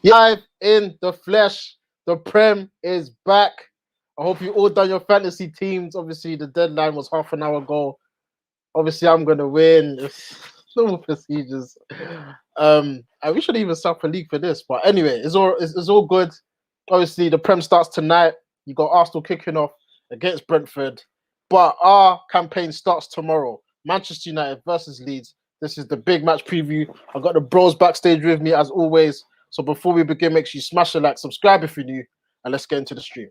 Live in the flesh. The Prem is back. I hope you all done your fantasy teams. Obviously, the deadline was half an hour ago. Obviously, I'm gonna win. It's normal procedures. And we should even start a league for this. But anyway, it's all good. Obviously, the Prem starts tonight. You got Arsenal kicking off against Brentford. But our campaign starts tomorrow. Manchester United versus Leeds. This is the big match preview. I've got the bros backstage with me as always. So before we begin, make sure you smash a like, subscribe if you're new, and let's get into the stream.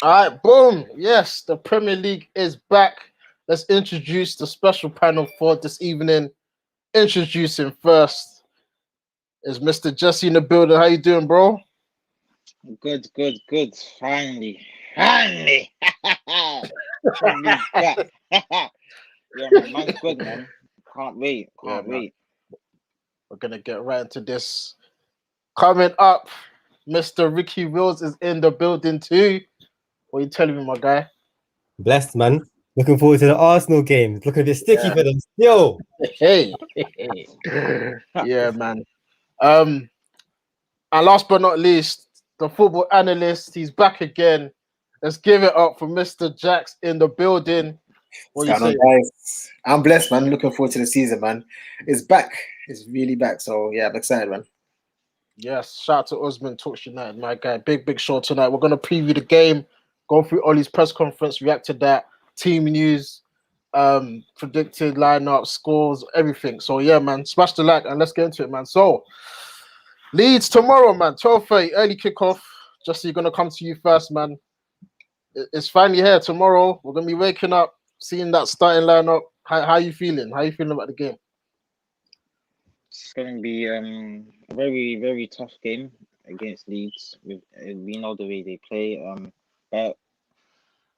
All right, boom. Yes, the Premier League is back. Let's introduce the special panel for this evening. Introducing first is Mr. Jesse in the building. How you doing, bro? Good. Finally. Finally back. Yeah, man, man's good, man. Can't wait. We're gonna get right into this. Coming up, Mr. Ricky Wills is in the building too. What are you telling me, my guy? Blessed, man. Looking forward to the Arsenal game. Looking a bit sticky for them still. Hey. Yeah, man. And last but not least, the football analyst, he's back again. Let's give it up for Mr. Jax in the building. What you say, guys? I'm blessed, man. Looking forward to the season, man. It's back. It's really back. So yeah, I'm excited, man. Yes, shout out to Usman Talks United, my guy. Big show tonight. We're gonna preview the game, go through Ollie's press conference, react to that, team news, predicted lineup, scores, everything. So yeah, man, smash the like and let's get into it, man. So Leeds tomorrow, man, 12:30, early kickoff. Just so you're gonna come to you first, man. It's finally here tomorrow. We're gonna be waking up, seeing that starting lineup. How you feeling? How you feeling about the game? It's going to be a very tough game against Leeds. We know the way they play. But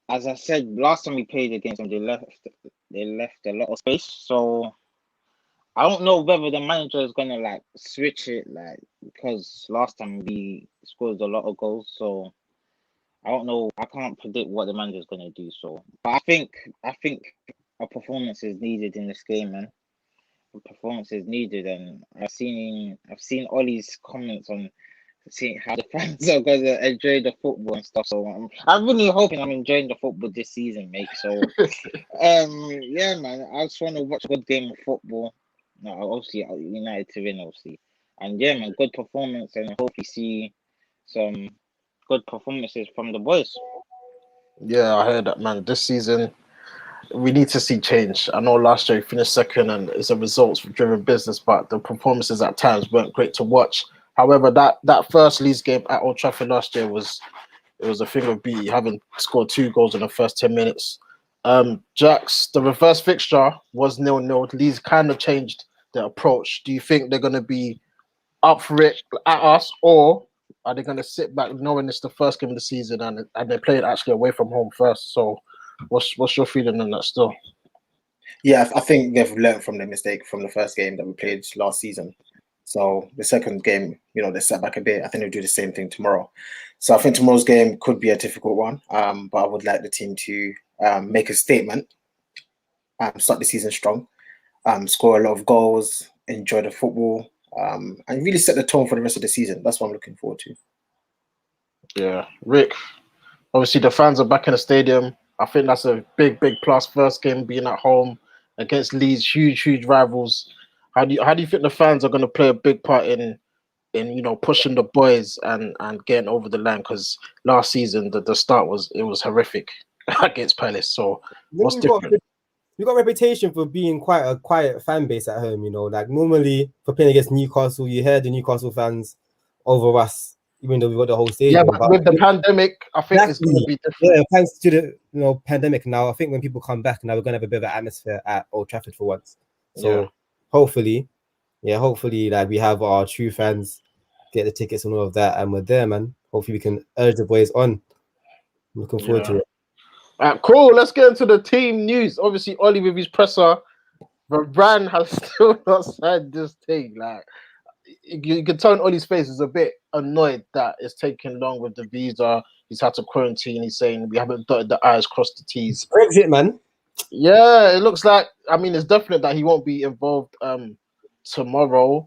as I said last time we played against them, they left a lot of space. So I don't know whether the manager is gonna like switch it, like because last time we scored a lot of goals. So I don't know. I can't predict what the manager is gonna do. So, but I think a performance is needed in this game, man. Performance is needed, and I've seen Ollie's comments on seeing how the fans are gonna enjoy the football and stuff. So I'm really hoping I'm enjoying the football this season, mate. So yeah, man, I just want to watch a good game of football. No, obviously United to win, obviously, and yeah, man, good performance, and I hope you see some good performances from the boys. Yeah, I heard that, man. This season we need to see change. I know last year we finished second and it's a results-driven business, but the performances at times weren't great to watch. However, that first Leeds game at Old Trafford last year was a thing of beauty, having scored 2 goals in the first 10 minutes. Jax, the reverse fixture was 0-0. Leeds kind of changed their approach. Do you think they're going to be up for it at us, or are they going to sit back knowing it's the first game of the season and they're playing actually away from home first? So what's your feeling on that still? Yeah, I think they've learned from the mistake from the first game that we played last season. So the second game, they sat back a bit. I think they'll do the same thing tomorrow. So I think tomorrow's game could be a difficult one. But I would like the team to make a statement, start the season strong, score a lot of goals, enjoy the football, and really set the tone for the rest of the season. That's what I'm looking forward to. Yeah, Rick. Obviously, the fans are back in the stadium. I think that's a big plus. First game being at home against Leeds, huge rivals. How do you think the fans are going to play a big part in pushing the boys and getting over the line? Because last season the start was horrific against Palace. So what's different? We got a reputation for being quite a quiet fan base at home. Like normally for playing against Newcastle, you hear the Newcastle fans over us even though we got the whole Yeah, stadium. but with the pandemic, I think it's going to be different. Yeah, thanks to the pandemic now, I think when people come back now, we're gonna have a bit of an atmosphere at Old Trafford for once. So hopefully like we have our true fans get the tickets and all of that, and we're there, man. Hopefully we can urge the boys on. I'm looking forward to it. Cool. Let's get into the team news. Obviously, Ollie with his presser, Varane has still not signed this thing. Like you can tell in Ollie's face is a bit annoyed that it's taking long with the visa. He's had to quarantine. He's saying we haven't dotted the I's, crossed the T's. Brexit, man. Yeah, it looks like. I mean, it's definite that he won't be involved tomorrow.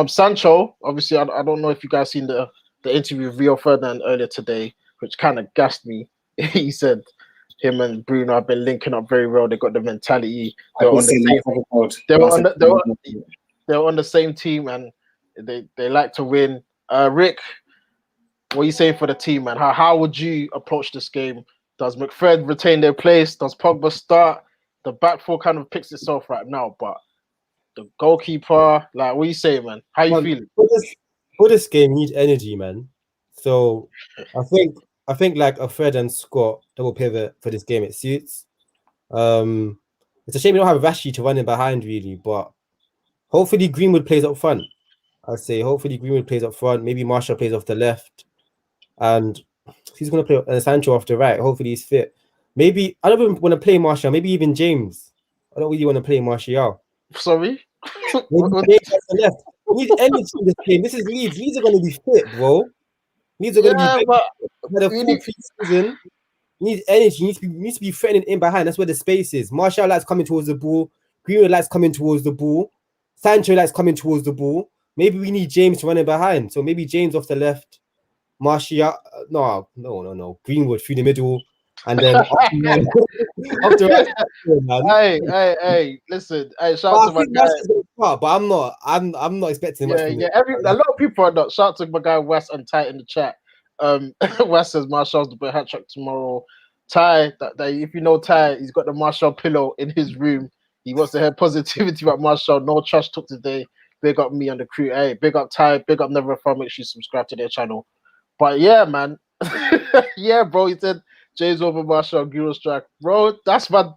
Sancho. Obviously, I don't know if you guys seen the interview with Rio Ferdinand earlier today, which kind of gassed me. He said him and Bruno have been linking up very well. They got the mentality. They were on the same team, and they like to win. Rick, what are you saying for the team, man? How would you approach this game? Does McFred retain their place? Does Pogba start? The back four kind of picks itself right now, but the goalkeeper, like, what are you saying, man? How you feeling? For this game, you need energy, man. So I think like a Fred and Scott double pivot for this game, it suits. It's a shame we don't have Rashi to run in behind, really, but hopefully Greenwood plays up front. I'd say hopefully Greenwood plays up front. Maybe Marshall plays off the left, and he's going to play Sancho off the right. Hopefully he's fit. Maybe I don't even want to play Marshall. Maybe even James. I don't really want to play Martial. Sorry. James off the left. We need energy in this game. This is Leeds. Leeds are going to be fit, bro. Leeds are going to be but had a full pre-season. You need energy. You need to be threatening in behind. That's where the space is. Martial likes coming towards the ball. Greenwood likes coming towards the ball. Sancho likes coming towards the ball. Maybe we need James running behind. So maybe James off the left. Martial, no. Greenwood through the middle, and then up the right. Hey, listen. Hey, shout out to my guy. But I'm not expecting much from him. A lot of people are not. Shout out to my guy Wes and Ty in the chat. Wes says Marshall's the big hat trick tomorrow. Ty, that if you know Ty, he's got the Marshall pillow in his room. He wants to hear positivity about Marshall. No trash talk today. Big up me and the crew. Hey, big up Ty. Big up Never Fun. Make sure you subscribe to their channel. But yeah, man. Yeah, bro. He said James over Marshall, Guru strike. Bro, that's my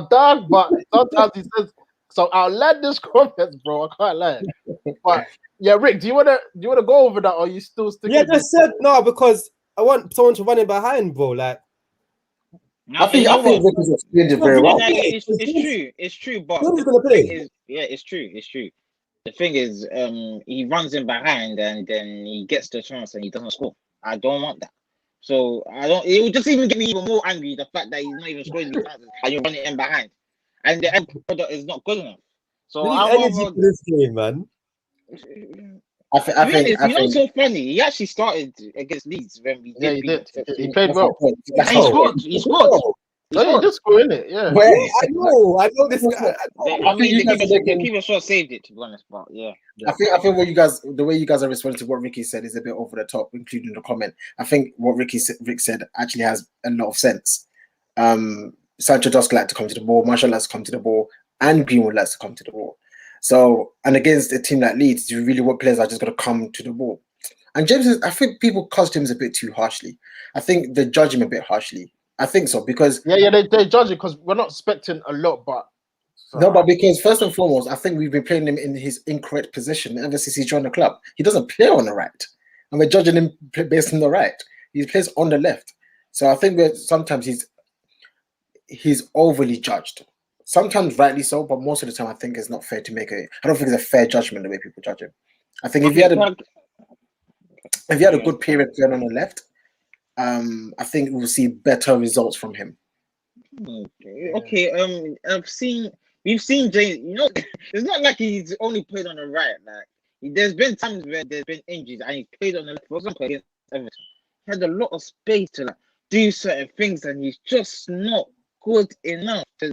dog. But sometimes he says so outlandish comments, bro. I can't lie. But yeah, Rick, do you wanna go over that, or are you still sticking? Yeah, just said no because I want someone to run in behind, bro. Like I think Rick has explained it very well. It's true, but who's gonna play? It's true. The thing is, he runs in behind and then he gets the chance and he doesn't score. I don't want that. So I don't. It would just even get me even more angry the fact that he's not even scoring these chances and you're running in behind, and the end product is not good enough. So I energy for this game, man. I think you know what's so funny? He actually started against Leeds when we did. Yeah, he did. He played well. And he scored. He did score, innit? Yeah. I know this guy. I think the keeper shot saved it, to be honest. But yeah. I think the way you guys are responding to what Ricky said is a bit over the top, including the comment. I think what Rick said actually has a lot of sense. Sancho does like to come to the ball, Marshall likes to come to the ball, and Greenwood likes to come to the ball. So, and against a team like Leeds, you really want players that are just going to come to the ball. And James, I think people cussed him a bit too harshly. I think they judge him a bit harshly. I think so because they judge it because we're not expecting a lot, but but because first and foremost, I think we've been playing him in his incorrect position ever since he joined the club. He doesn't play on the right, and we're judging him based on the right. He plays on the left, so I think sometimes he's overly judged. Sometimes rightly so, but most of the time I think it's not fair to make I don't think it's a fair judgment the way people judge him. I think if he had a good period playing on the left, I think we'll see better results from him. Okay. We've seen James. You know, it's not like he's only played on the right. Like there's been times where there's been injuries and he played on the left. For example, against Everton, he had a lot of space to do certain things, and he's just not good enough to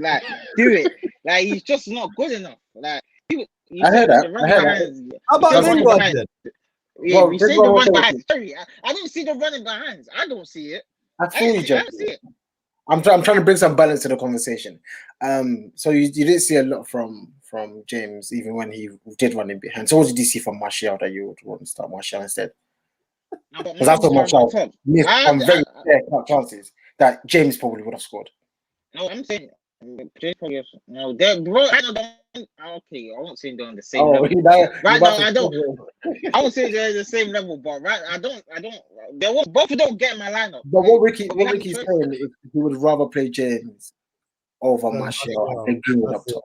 do it. Like he's just not good enough. Like I heard that. How about Lingard? Yeah, we see the run behind. Sorry, I don't see the running behind. I don't see it. I don't see it. I'm trying to bring some balance to the conversation. So you didn't see a lot from James, even when he did run in behind. So what did you see from Martial that you would want to start Martial instead? No, but Because I thought Martial's not Martial top. missed some very clear cut chances that James probably would have scored. No, I'm saying James probably. No, they're bro. I know. Okay, I won't say they're on the same level. Right now, I don't. I won't say they're the same level, but right, I don't. They won't. Both of them get in my lineup. But what Ricky's saying is he would rather play James over Martial and play Greenwood up top.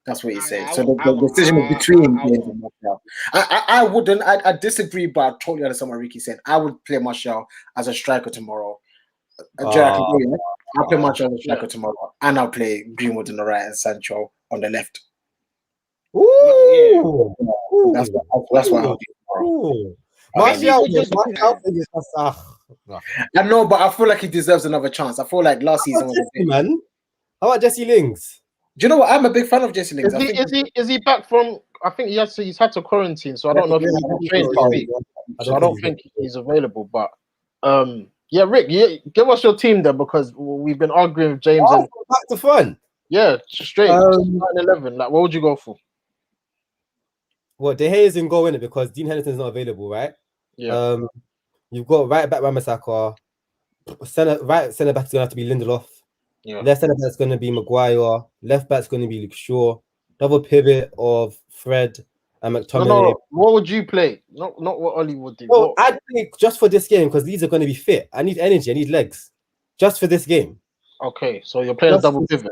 That's what he's saying. So the decision is between James and Martial. I wouldn't. I disagree, but I totally understand what Ricky said. I would play Martial as a striker tomorrow. I'll play Martial as a striker tomorrow, and I'll play Greenwood on the right and Sancho on the left. Ooh, That's what I'll do tomorrow. Martial I know, but I feel like he deserves another chance. I feel like last season was a bit. Man. How about Jesse Lings? Do you know what? I'm a big fan of Jesse Lings. Is he back from? I think he's had to quarantine, so I don't know if he's trained this week. So I don't think he's available. But yeah, Rick, give us your team there because we've been arguing with James and back to front. Yeah, straight 9-11. Like, what would you go for? Well, De Gea is in goal in it because Dean Henderson's not available, right? Yeah. You've got right back Ramasaka. Right centre back is gonna have to be Lindelof. Yeah. Left centre back is gonna be Maguire. Left back is gonna be Luke Shaw. Double pivot of Fred and McTominay. No. What would you play? Not what Ollie would do. Well, I'd think just for this game because these are going to be fit. I need energy. I need legs. Just for this game. Okay, so you're playing a double pivot.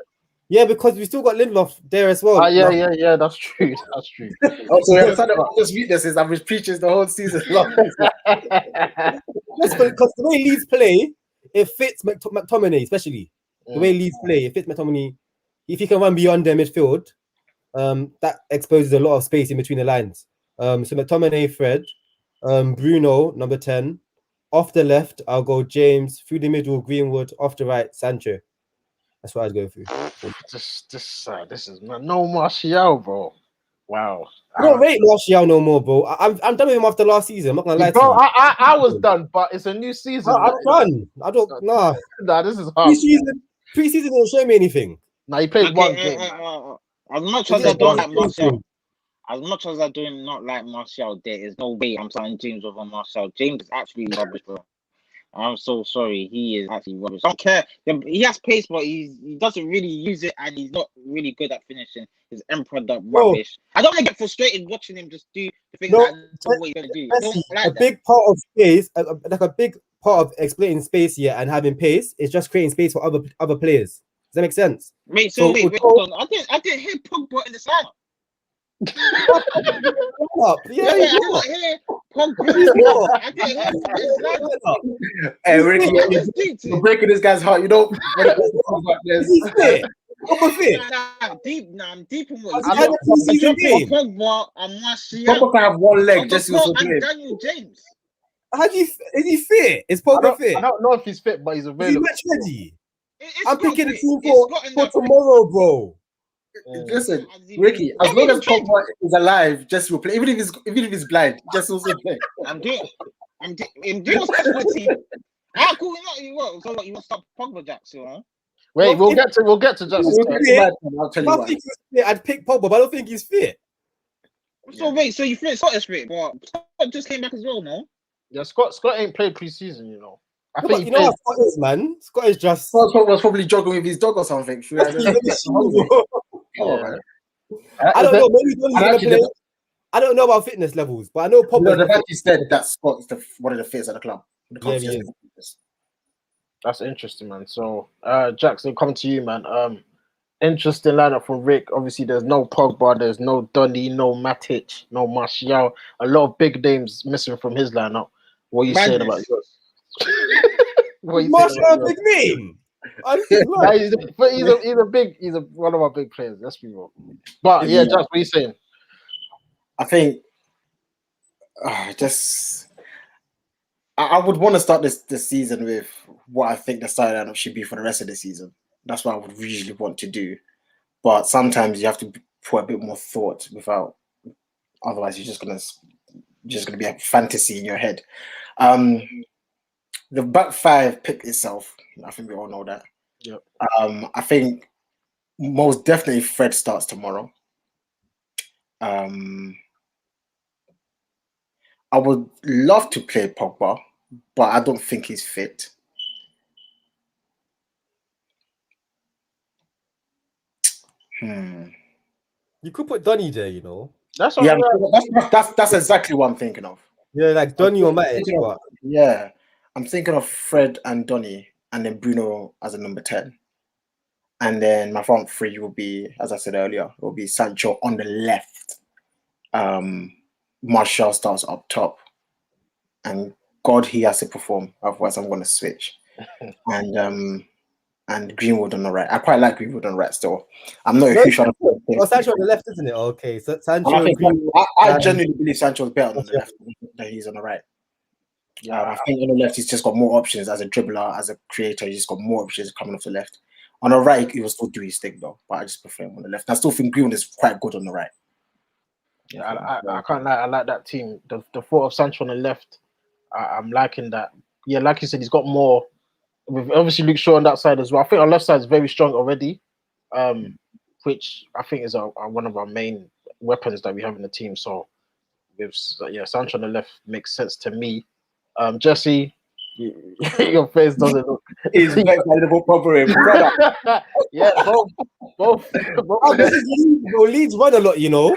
Yeah, because we still got Lindelof there as well. Yeah. That's true. That's true. Also, we understand the obvious weaknesses I've been preaching the whole season long. Just because the way Leeds play, it fits McTominay, especially the way Leeds play. It fits McTominay. If he can run beyond their midfield, that exposes a lot of space in between the lines. So McTominay, Fred, Bruno, number 10. Off the left, I'll go James. Through the middle, Greenwood. Off the right, Sancho. That's what I'd go through. This is no Martial, bro. Wow. I don't rate Martial no more, bro. I'm done with him after last season. I'm not gonna lie to you. I was done, but it's a new season. I'm done. I don't. Nah. This is hard. Preseason didn't show me anything. Nah, he played one game. As much as I don't like Martial, as much as I do not like Martial, there is no way I'm signing James over Martial. James is actually rubbish, bro. I'm so sorry. He is actually rubbish. I don't care. He has pace, but he doesn't really use it, and he's not really good at finishing. His end product rubbish. I don't want to get frustrated watching him just do the things that I know what he's gonna do. Big part of space, like a big part of exploiting space here and having pace is just creating space for other players. Does that make sense? Wait, hold on. I didn't hear Pogba in the lineup. Yeah, I didn't hear Pogba. I didn't hear him in his lineup. Hey, Ricky, you're breaking this guy's heart. You don't. He's fit. I'm deep in what you're Pogba and Martial. Pogba can have one leg just to play. Daniel James. Is he fit? Is Pogba fit? I don't know if he's fit, but he's available. Is he match ready? I'm picking the team for tomorrow, bro. Listen, Ricky, as long as Pogba is alive, just will play. Even if he's blind, just also play. I'm doing what's best for the team. Ah, cool. You want to stop Pogba, Jackson? Huh? Wait, we'll get to Jackson. I'll tell you why. I'd pick Pogba, but I don't think he's fit. So wait, so you think Scott fit, but Scott just came back as well, no? Yeah, Scott ain't played preseason, you know. I think you know what Scott is, man. Scott is just. Scott was probably jogging with his dog or something. I don't know. Maybe he's gonna play. I don't know about fitness levels, but I know Pogba. They've actually said that Scott is one of the fittest at the club. Yeah, he is. That's interesting, man. So, Jackson, coming to you, man. Interesting lineup from Rick. Obviously, there's no Pogba, there's no Donny, no Matic, no Martial. A lot of big names missing from his lineup. What are you saying about yours? Martial, a big name. He's one of our big players. Let's be real. But yeah, Jack, what are you saying? I think I would want to start this season with what I think the starting lineup should be for the rest of the season. That's what I would usually want to do. But sometimes you have to put a bit more thought without. Otherwise, you're just gonna be a fantasy in your head. The back five picked itself. I think we all know that. Yep. I think most definitely Fred starts tomorrow. I would love to play Pogba, but I don't think he's fit. You could put Donny there, you know. That's Yeah, what that's exactly what I'm thinking of. Yeah, like Donny or Matic, but Yeah, I'm thinking of Fred and Donny, and then Bruno as a number 10. And then my front three will be, as I said earlier, will be Sancho on the left. Martial starts up top. And God, he has to perform. Otherwise, I'm going to switch. And Greenwood on the right. I quite like Greenwood on the right still. I'm not a no, huge fan of oh, Sancho on the left, isn't it? Okay, so And Sancho, Greenwood, I genuinely believe Sancho's better on the yeah. left than he's on the right. Yeah, I think on the left, he's just got more options as a dribbler, as a creator. He's just got more options coming off the left. On the right, he will still do his thing though, but I just prefer him on the left. I still think Greenwood is quite good on the right. yeah, I can't lie. I like that team. The thought of Sancho on the left, I'm liking that. Yeah, like you said, he's got more. With obviously Luke Shaw on that side as well. I think our left side is very strong already, which I think is one of our main weapons that we have in the team. So, with Sancho on the left makes sense to me. Jesse, your face doesn't look. He's very valuable proper brother. Yeah, both. Oh, this is Leeds run a lot, you know.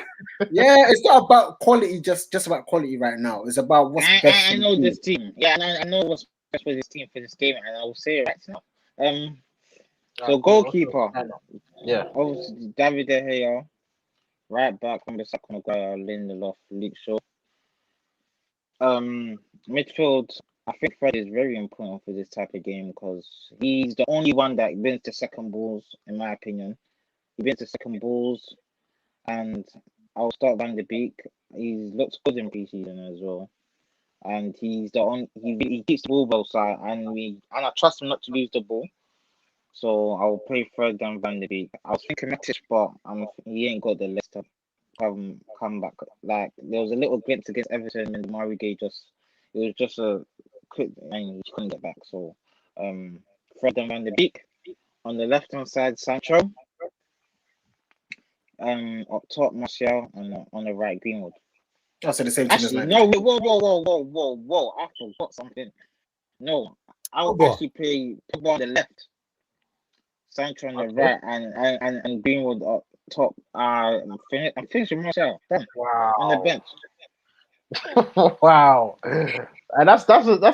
Yeah, it's not about quality, just about quality right now. It's about what's best. I know this team. Yeah, and I know what's best for this team for this game, and I will say it right now. So goalkeeper, yeah, obviously David De Gea, right back from the second Maguire, Lindelof, Luke Shaw. Midfield, I think Fred is very important for this type of game because he's the only one that wins the second balls, in my opinion. He wins the second balls, and I'll start Van de Beek. He looks good in preseason as well, and he's the only he keeps the ball well side, and I trust him not to lose the ball. So I'll play Fred and Van de Beek. I was thinking Matic, but he ain't got the legs to come back. Like there was a little glimpse against Everton, and Murray Gay it was just a quick, and he couldn't get back. So Fred and Van de Beek on the left hand side, Sancho. Up top, Martial, and on the right, Greenwood. I said the same thing as Actually, mine. no, whoa! I forgot something. No, I'll actually play Pogba on the left, Sancho on the right, and Greenwood up top. I'm finishing Martial. Done. Wow. On the bench. Wow, and that's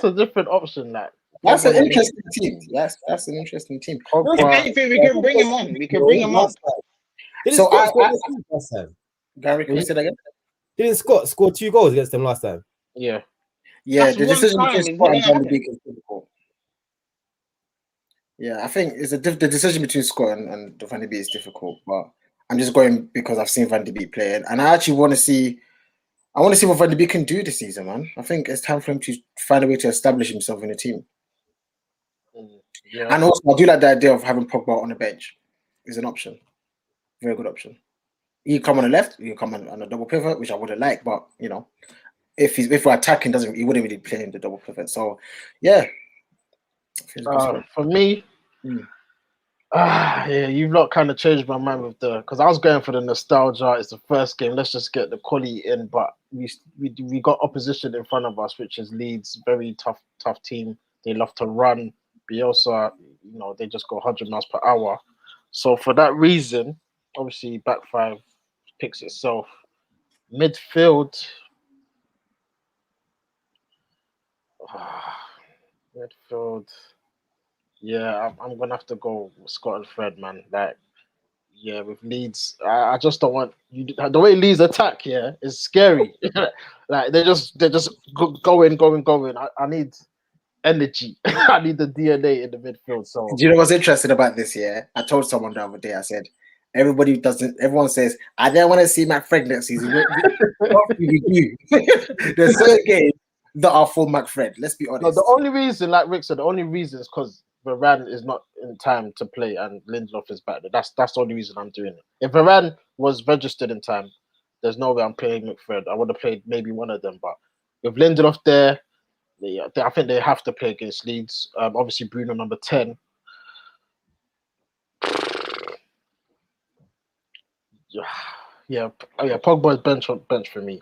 a different option. Like That's an interesting team. Yes, that's an interesting team. If anything, we can bring him on. We can bring him on. So last time. Gary, can you say that again? Didn't Scott score 2 goals against them last time? Yeah. That's the decision one time, between it's Scott not and gonna Van de Beek is difficult. Yeah, I think it's the decision between Scott and Van de Beek is difficult, but I'm just going because I've seen Van de Beek play, and I actually want to see. I want to see what Van de Beek can do this season, man. I think it's time for him to find a way to establish himself in the team. Yeah. And also, I do like the idea of having Pogba on the bench. Is an option, very good option. He can come on the left, he can come on a double pivot, which I wouldn't like, but you know, if we're attacking, he wouldn't really play in the double pivot. So, yeah. For me, yeah, you've not kind of changed my mind with because I was going for the nostalgia. It's the first game. Let's just get the quality in, but we got opposition in front of us, which is Leeds, very tough team. They love to run. Bielsa, they just go 100 miles per hour. So for that reason, obviously back five picks itself. Midfield. Midfield. Yeah, I'm gonna have to go with Scott and Fred, man. Like, yeah, with Leeds, I just don't want you. The way Leeds attack, yeah, is scary. Like they're just going. I need energy. I need the DNA in the midfield. So do you know what's interesting about this? Yeah, I told someone the other day. I said everyone says I don't want to see Mac Fred next season. We do. There's certain games that are for Mac Fred. Let's be honest. No, the only reason, like Rick said, the only reason is because Varane is not in time to play and Lindelof is back there. That's the only reason I'm doing it. If Varane was registered in time, there's no way I'm playing McFred. I would have played maybe one of them, but with Lindelof there, I think they have to play against Leeds. Obviously Bruno number 10. Yeah, Pogba is bench for me.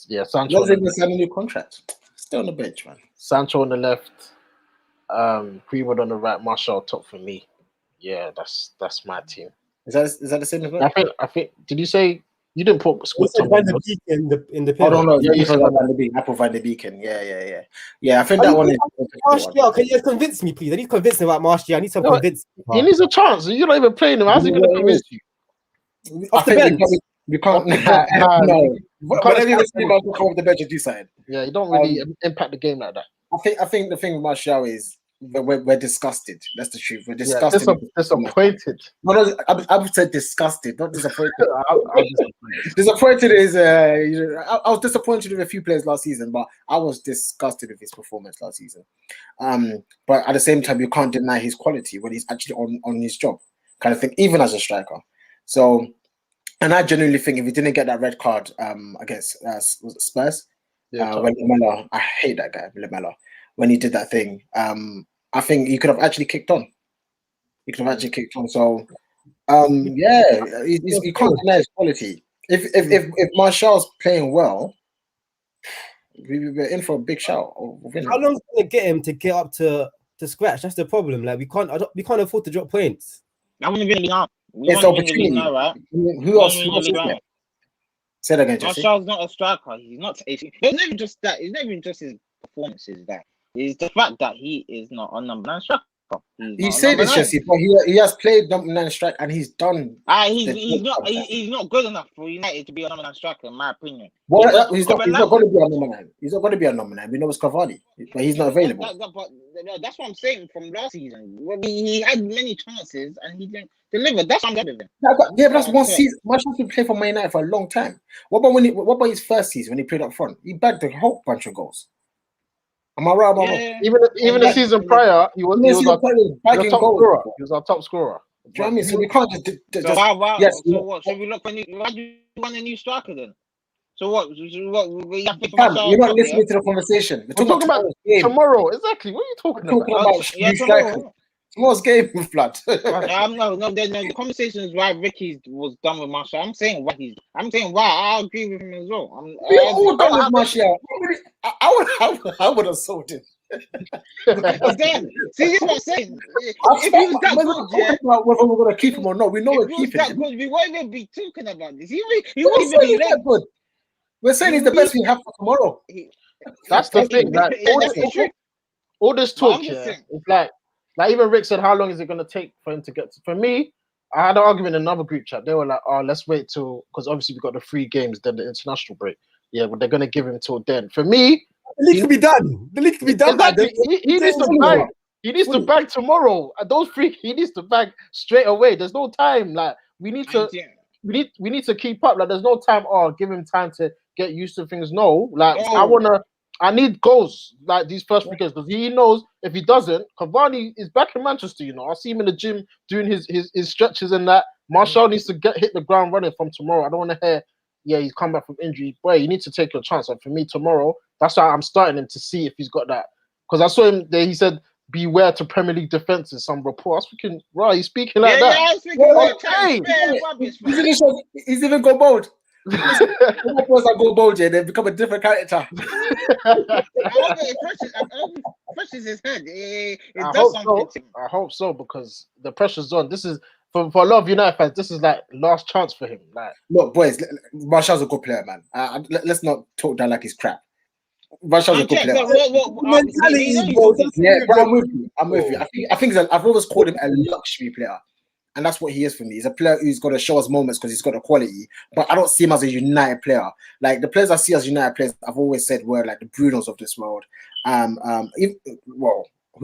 Yeah, Sancho. Doesn't even sign a new contract. Still on the bench, man. Sancho on the left, Greenwood on the right, Martial top for me. Yeah, that's my team. Is that the same as well? I think. Did you say you didn't put You Squid said Tom Van on de yours? Beek in the Oh pivot. no, Yeah, you you said said Van that. de Beek. Apple Van de Beacon. Yeah. I think Are that you one is. Martial, can you just convince me, please? I need to convince me about Martial. I need some No, convince. He needs a chance. You're not even playing him. How's he going to convince you? I Off the think bench. we can't. Off the bench, nah, No, you can't whenever you expect see him. Martial come off the bench and do something. Yeah, you don't really impact the game like that. I think the thing with Martial is we're disgusted. That's the truth. We're Yeah, disgusted. disappointed. No, I've said disgusted, not disappointed. I'm disappointed. Disappointed is I was disappointed with a few players last season, but I was disgusted with his performance last season. But at the same time, you can't deny his quality when he's actually on his job, kind of thing, even as a striker. So, and I genuinely think if he didn't get that red card against was it Spurs, when Lamella, I hate that guy Lamella, when he did that thing, I think he could have actually kicked on. He could have actually kicked on. So, yeah, you can't deny his quality. If Martial's playing well, we're in for a big shout. How long is it gonna get him to get up to scratch? That's the problem. Like we can't afford to drop points. I want to win the league now. It's opportunity. Now, right? Who else? Say that again, Jesse. Martial's not a striker. He's not. It's not even just that. It's not even just his performances. That is the fact that he is not a number 9 striker. You say this, Jesse, but he has played number 9 strike and he's done. He's not good enough for United to be a number 9 striker, in my opinion. Well, he's not going to be a number 9. He's not going to be a number 9. We know it's Cavani, but he's not available. That's what I'm saying from last season. He had many chances and he didn't deliver. That's what I'm getting. Yeah, but that's one season. Martial's been playing for Man United for a long time. What about his first season when he played up front? He bagged a whole bunch of goals. Am I right? Yeah. Even the season prior, he was our top scorer. He was our top scorer. Do you know what I mean? So we can't just why? Yes. So what? So we look when why do you want a new striker then? So what? We have to you're not listening to the conversation. We're talking about tomorrow. Exactly. What are you talking about? New strikers. Tomorrow's game, Flood. The conversation is why Ricky was done with Martial. I'm saying why I agree with him as well. We all done with Martial. I would have sold him. Again, see, this is what I'm saying. If he was that good, about whether we're going to keep him or not, we know we're keeping him. We won't even be talking about this. He won't even be that good. We're saying he's the best we have for tomorrow. That's the thing. All this talk, it's like even Rick said, how long is it going to take for him to get to? For me, I had an argument in another group chat. They were like, oh, let's wait till, because obviously we've got the 3 games, then the international break. Yeah, but they're going to give him till then. For me, the league can be done. The league can be done. Exactly. He needs to bag. He needs to bag tomorrow. Those 3, he needs to bag straight away. There's no time. Like we need to keep up. Like there's no time. Oh, give him time to get used to things. No, like I need goals like these first 3 games because he knows if he doesn't, Cavani is back in Manchester. You know, I see him in the gym doing his stretches and that. Martial needs to hit the ground running from tomorrow. I don't want to hear, yeah, he's come back from injury. Boy, you need to take your chance. And for me, tomorrow, that's why I'm starting him to see if he's got that. Because I saw him there. He said, "Beware to Premier League defenses." Some report. I was speaking, right? He's speaking like that. Yeah, he's even go bold. That go bold, yeah, they become a different character. Pressures his head. I hope so because the pressure's on. This is for a lot of United fans. This is like last chance for him. Like, look, boys, Martial's a good player, man. Let's not talk down like he's crap. Martial's a good player. Yeah, but I'm with you. I think I've always called him a luxury player. And that's what he is for me. He's a player who's got to show us moments because he's got a quality. But I don't see him as a United player. Like the players I see as United players, I've always said were like the Brunos of this world. Who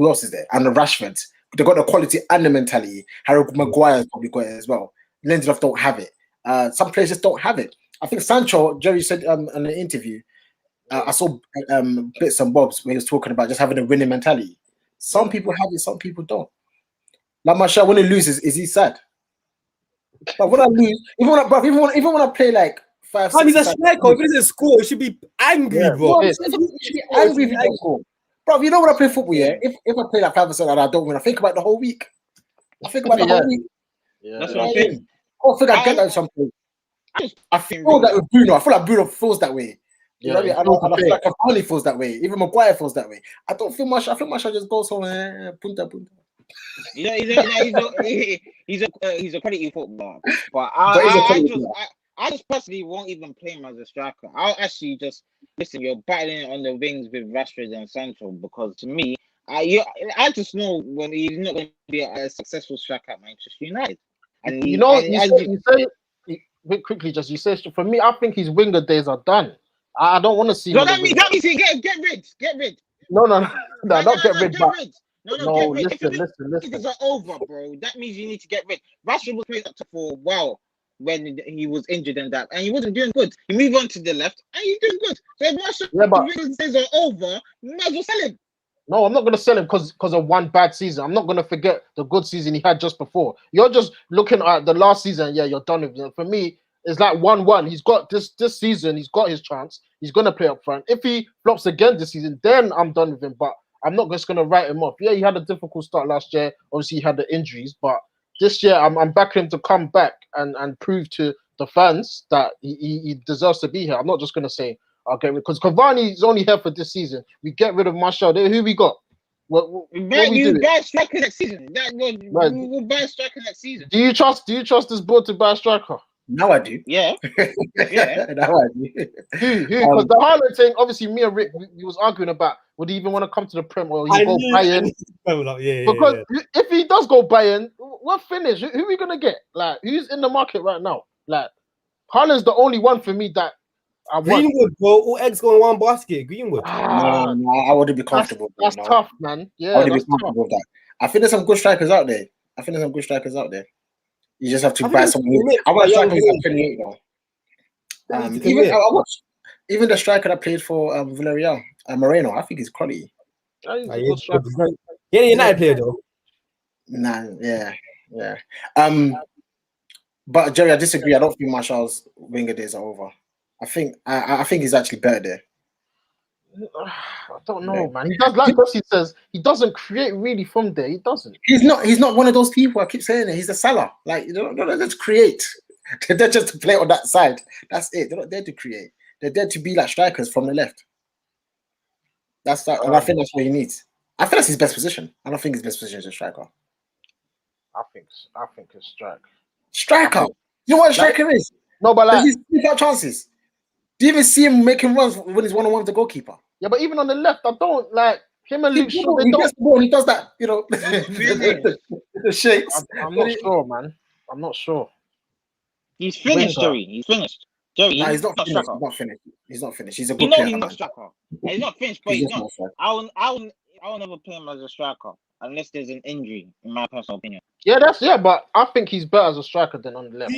else is there? And the Rashford. They've got the quality and the mentality. Harry Maguire's probably got it as well. Lindelof don't have it. Some players just don't have it. I think Sancho, Jerry said in an interview, I saw bits and bobs when he was talking about just having a winning mentality. Some people have it, some people don't. Like Martial, when he loses, is he sad? But when I lose, even when I play like 5, 6, he's a striker. If he doesn't score, he should be angry, bro. He should be angry if he don't score. Bro, you know when I play football, yeah? If I play like 5% and I don't win, I think about the whole week. I think about the whole week. Yeah. That's what I'm saying. I think I get that something. I feel that with Bruno. I feel like Bruno feels that way. You know what I mean? he's And known I to feel play. like Cavani feels that way. Even Maguire feels that way. I don't feel much. I feel Marshall just goes home punta punta. You know, he's a quality footballer. But But he's a quality player. I just personally won't even play him as a striker. I'll actually just listen. You're battling on the wings with Rashford and Sancho because to me, I just know when he's not going to be a successful striker at Manchester United. And You know, and as you say quickly. Just you say for me, I think his winger days are done. I don't want to see him. so on the that means wing. he get rid. No, not get rid. Get But rid. No, no, get rid. If your listen. these are over, bro, that means you need to get rid. Rashford was playing up to for a while when he was injured and that, and he wasn't doing good. He moved on to the left, and he's doing good. So if Yeah, but Rashford's days are over, you might as well sell him. no, I'm not gonna sell him because of one bad season. I'm not gonna forget the good season he had just before. You're just looking at the last season. Yeah, you're done with it. For me, it's like 1-1. He's got this season. He's got his chance. He's gonna play up front. If he flops again this season, then I'm done with him. But I'm not just gonna write him off. Yeah, he had a difficult start last year. Obviously, he had the injuries, but this year I'm backing him to come back and prove to the fans that he deserves to be here. I'm not just gonna say I'll get rid because Cavani is only here for this season. We get rid of Martial. Who we got? What we doing? Buy a striker next season. Right. We'll buy a striker next season. Do you trust this board to buy a striker? Now I do. Yeah. Yeah. Now I do. Who? Because the Haaland thing, obviously, me and Rick, we was arguing about would he even want to come to the Prem or he go Bayern? Because if he does go Bayern, we're finished. Who are we gonna get? Like, who's in the market right now? Like, Haaland's the only one for me that I want. Greenwood, bro. All eggs go in one basket. Greenwood. No, I wouldn't be comfortable. That's tough, man. Yeah, I wouldn't be that's tough. comfortable with that. I think there's some good strikers out there. You just have to buy someone. I want strikers at 28 though. Even the striker that played for Villarreal, Moreno, I think he's quality. Yeah, United player though. Nah, yeah. But Jerry, I disagree. I don't think Martial's winger days are over. I think he's actually better there. I don't know, man. He does like Dossie says. He doesn't create really from there. He doesn't. He's not one of those people. I keep saying it. He's a seller. Like they're not there to create. They're just to play on that side. That's it. They're not there to create. They're there to be like strikers from the left. That's that, and I think that's what he needs. I think that's his best position. I don't think his best position is a striker. I think it's strike. Striker. You know what a striker is? No, but like he's got chances. Do you even see him making runs when he's 1-on-1 with the goalkeeper? Yeah, but even on the left, I don't like him and Luke Shaw. He gets the ball. He does that, you know, the shakes. I'm not sure, man. I'm not sure. He's finished, Jerry. He's finished. Jerry, nah, he's not finished. He's not finished. He's a good player. He's not striker. He's not finished, but he's not. I will never play him as a striker unless there's an injury, in my personal opinion. Yeah, but I think he's better as a striker than on the left.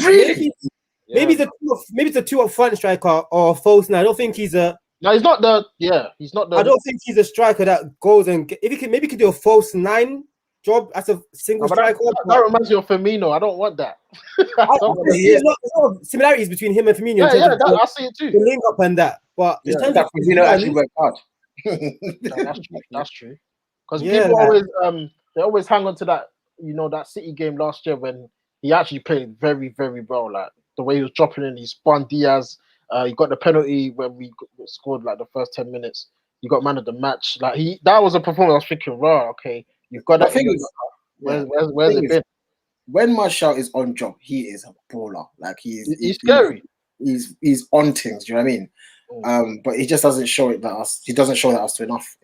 Really? Maybe it's a two up front striker or false. Now I don't think he's a. No, he's not the. Yeah, he's not the. I don't think he's a striker that goes and if he can maybe do a false 9 job as a single striker. That reminds me of Firmino. I don't want that. There's a lot of similarities between him and Firmino. I see it too. The link up and that, but in terms of Firmino actually worked hard. That's true. Because people they always hang on to that, that City game last year when he actually played very, very well. Like the way he was dropping in, he spun Diaz. He got the penalty when we scored like the first 10 minutes. He got man of the match. Like that was a performance. I was thinking, wow, okay, you've got that. Where's it been? When Martial is on job, he is a baller. Like he's scary. He's on things. Do you know what I mean? But he just doesn't show it that us. He doesn't show that us to enough.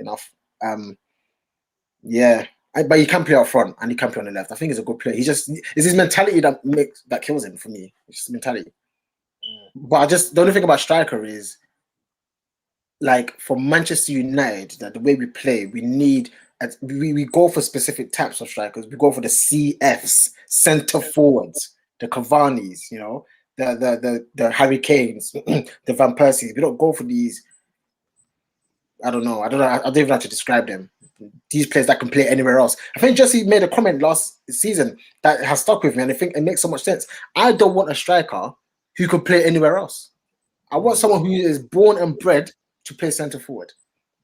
But he can play up front and he can play on the left. I think he's a good player. It's his mentality that kills him for me. It's just mentality. But the only thing about striker is like for Manchester United, that the way we play, we go for specific types of strikers. We go for the CFs, centre forwards, the Cavani's, the Harry Kanes, the Van Persies. We don't go for these. I don't know. I don't even know how to describe them. These players that can play anywhere else. I think Jesse made a comment last season that has stuck with me, and I think it makes so much sense. I don't want a striker who could play anywhere else. I want someone who is born and bred to play centre forward.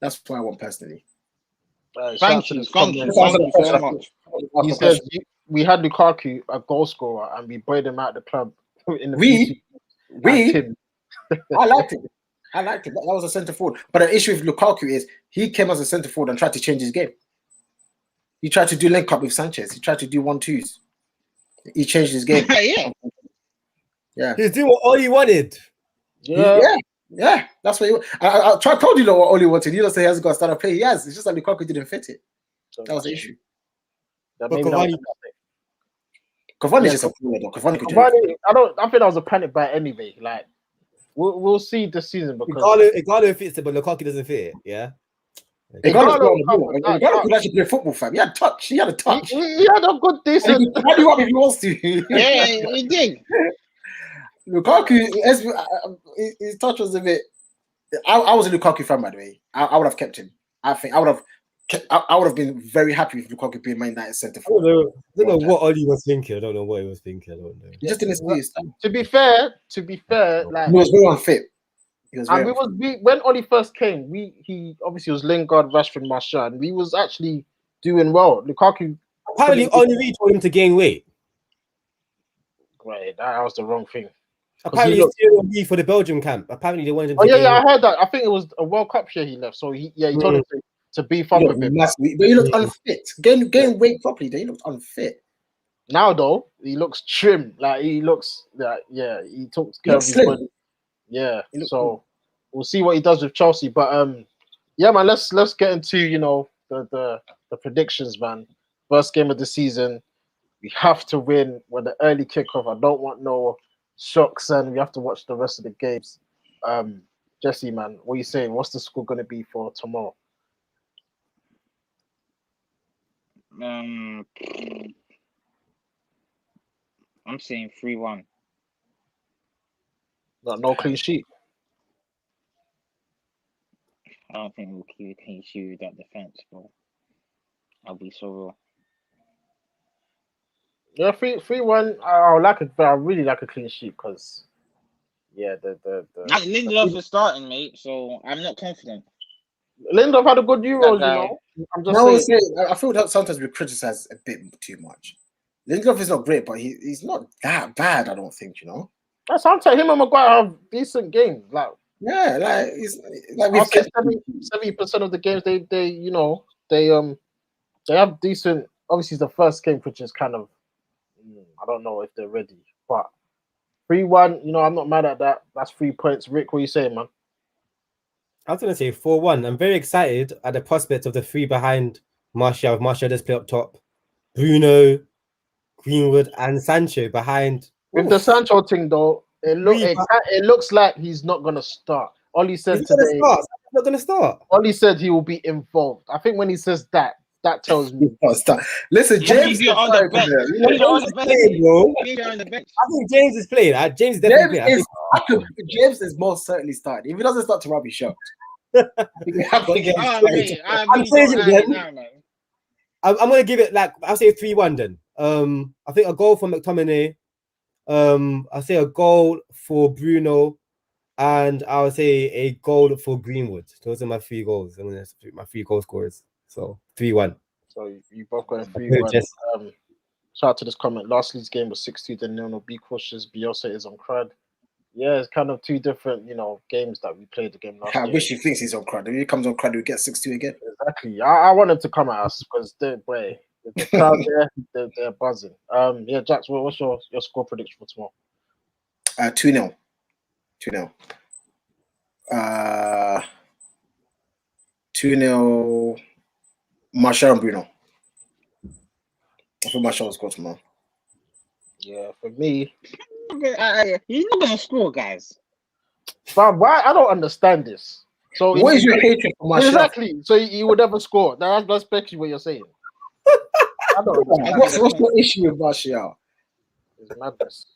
That's what I want personally. Thank you so much. He says we had Lukaku, a goal scorer, and we bought him out of the club. I liked it. I liked it. That was a centre forward. But the issue with Lukaku is he came as a centre forward and tried to change his game. He tried to do link up with Sanchez. He tried to do 1-2s. He changed his game. Yeah. Yeah. He's doing what all he wanted. Yeah. That's what he. I told you what Oli wanted. You don't say he hasn't got to start a play. He has. It's just that Lukaku didn't fit it. That was the issue. But Cavani, Cavani's just a player, though. Cavani could do it. I think that was a panic buy anyway. Like we'll see this season because Igalo fits it, but Lukaku doesn't fit it. Yeah. Igalo could actually play football, fam. He had touch. He had a touch. he had a good decent. He can do if he wants to. Yeah, he did. Lukaku, his touch was a bit. I was a Lukaku fan, by the way. I would have kept him. I think I would have been very happy with Lukaku being Man United centre forward. I don't know what Oli was thinking. I don't know what he was thinking. I don't know. He just didn't see his time. To be fair, like He was very unfit. When Oli first came, he obviously was Lingard, Rashford, Martial, and we was actually doing well. Lukaku Apparently, Henry told him to gain weight. Great, that was the wrong thing. Apparently, he's still on leave for the Belgium camp. Apparently, they wanted him. Oh yeah, I heard that. I think it was a World Cup year he left, so he told him to beef up a bit. But he looked unfit. Gain weight properly. Then he looked unfit. Now though, he looks trim. Like he looks like he talks care of his body. Yeah. So we'll see what he does with Chelsea. But yeah, man, let's get into the predictions, man. First game of the season. We have to win with the early kickoff. I don't want no shocks, and we have to watch the rest of the games. Jesse, man, what are you saying? What's the score going to be for tomorrow? I'm saying 3-1. No clean sheet. I don't think we'll keep a clean sheet with that defense, bro. I'll be so real. Yeah, 3-1. I really like a clean sheet because, the Lindelof is starting, mate. So I'm not confident. Lindelof had a good Euros, I'm just saying. I feel that sometimes we criticize a bit too much. Lindelof is not great, but he's not that bad. I don't think. That's sometimes him and Maguire have decent games. Like he's like we've 70% of the games they have decent. Obviously, it's the first game, which is kind of I don't know if they're ready, but 3-1. I'm not mad at that. That's 3 points. Rick, what are you saying, man? I was going to say 4-1. I'm very excited at the prospect of the three behind Martial. Martial does play up top. Bruno, Greenwood, and Sancho behind. With the Sancho thing, though, it looks like he's not going to start. All he said today, he's not going to start. All he said he will be involved. I think when he says that tells me. Listen, James is on the bench. I think James is playing. James is definitely playing. James is most certainly starting. If he doesn't start tomorrow, I'll be shocked. I'm going to give it I'll say 3-1 then. I think a goal from McTominay. I'll say a goal for Bruno, and I'll say a goal for Greenwood. Those are my 3 goals. I'm going to put my 3 goal scorers. So 3-1. So you both going 3-1. Shout out to this comment. Last Leeds game was 6-2 to 0. Be cautious. Bielsa is on crud. Yeah, it's kind of 2 different, games that we played the game last year. I wish he thinks he's on crud. If he comes on crud, we get 6-2 again. Exactly. I want him to come at us because the crowd there, they're buzzing. Yeah, Jax, what's your score prediction for tomorrow? 2-0. 2-0. Martial and Bruno. I think Martial will score tomorrow. Yeah, for me, he's not gonna score, guys. But why? I don't understand this. So what is your hatred for Martial? Exactly. So he would never score. That's basically what you're saying. I don't understand. What's the issue with Martial? It's madness.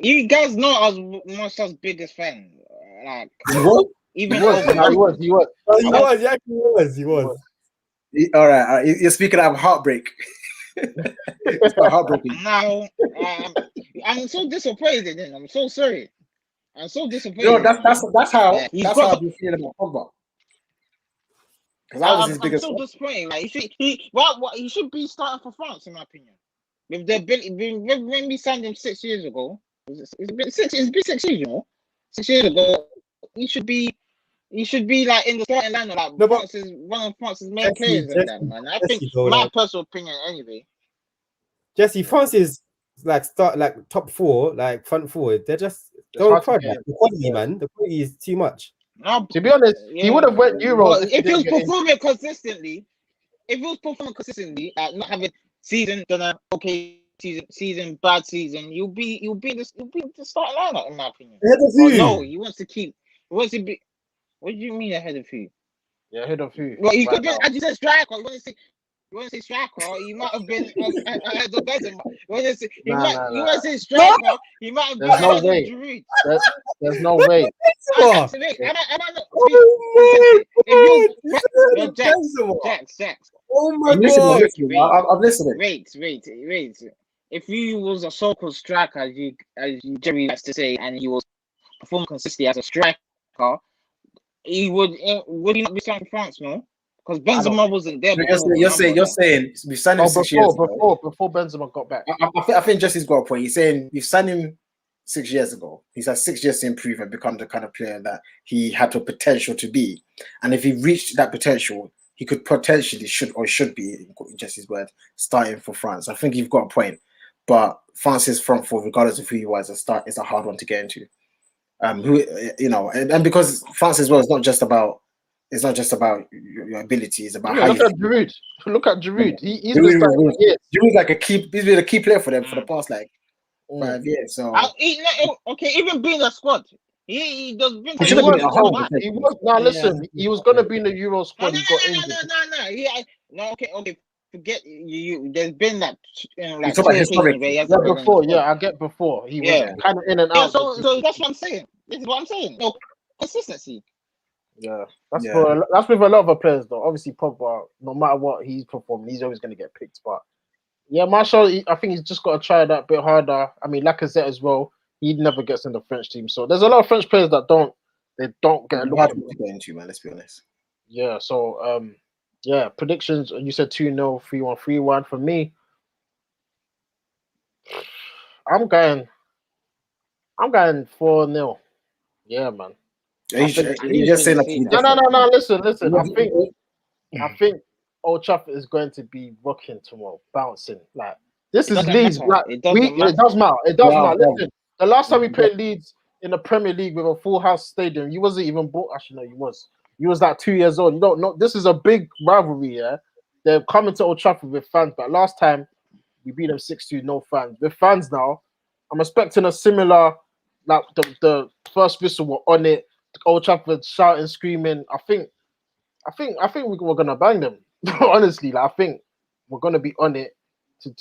You guys know I was Martial's biggest fan. Like he was. All right. You're speaking of heartbreak. It's heartbreaking. Now, I'm so disappointed. I'm so sorry. I'm so disappointed. No, that's how I've been feeling about Pogba. Because I was his biggest. I'm so disappointed. Like he should be starting for France, in my opinion. With the ability, when we signed him 6 years ago, it's been 6 years, 6 years ago. he should be like in the starting lineup, like No, but one of France's main players in that, man. I think, though, my like, personal opinion, anyway. Jesse, France is like top 4, like front forward. They're just It's hard to crud. get Like, in. the quality, Yeah. man. The quality is too much. No, To be honest, he would have went Euros but if he if he was didn't get in. performing consistently, not having season, then a okay season, bad season, you'll be the starting lineup, in my opinion. Ahead of But who? no, he wants to be. What do you mean ahead of who? Yeah, ahead of who? Well, he right could be, now. as you said, striker. You want to say striker? He might have been ahead of Benzema. You want to say striker? He might have been There's no ahead of way. Giroud. There's no way. Benzema. Am I not? Oh If my you, god! no, You said Benzema. Jax. Oh my I'm listening. god! I'm listening. Wait. If you was a so-called striker, as Jerry likes to say, and he was performing consistently as a striker, he would he not be signed for France, no? Because Benzema wasn't there before. You're saying we signed him 6 years ago. Before Benzema got back. I think Jesse's got a point. He's saying we've signed him 6 years ago. He's had 6 years to improve and become the kind of player that he had the potential to be. And if he reached that potential, he could potentially should be, in Jesse's word, starting for France. I think you've got a point. But France's front four, regardless of who you are, is a hard one to get into. And because France as well is not just about your ability, it's about how look at Giroud. Look at Giroud. He's Giroud, been starting for years. Giroud's like he's been a key player for them for the past 5 years. So even being a squad, he does bring. He should have been at home. He was. Now listen, he was gonna be in the Euro squad. He got injured. Okay. Forget you. There's been that. Like talk about historic. Before, I get before. He was kind of in and out. So that's what I'm saying. This is what I'm saying. No consistency. Yeah, that's with a lot of our players though. Obviously, Pogba, no matter what he's performing, he's always going to get picked. But yeah, Martial, I think he's just got to try that bit harder. I mean, Lacazette as well. He never gets in the French team, so there's a lot of French players that don't get a look hard to get into, man. Let's be honest. Yeah. So predictions. You said 2-0, 3-1, 3-1 for me. I'm going 4-0. Yeah, man. You just saying that. No. Listen. I think Old Trafford is going to be rocking tomorrow, bouncing. Like this is Leeds. Like, it does matter. Listen, the last time we played Leeds in the Premier League with a full house stadium, you wasn't even born. Actually, no, you was. You was like 2 years old. You don't know. This is a big rivalry. Yeah, they're coming to Old Trafford with fans. But last time we beat them 6-2, no fans. With fans now, I'm expecting a similar. Like the first whistle were on it. Old Trafford shouting, screaming. I think we're gonna bang them. Honestly, like, I think we're gonna be on it to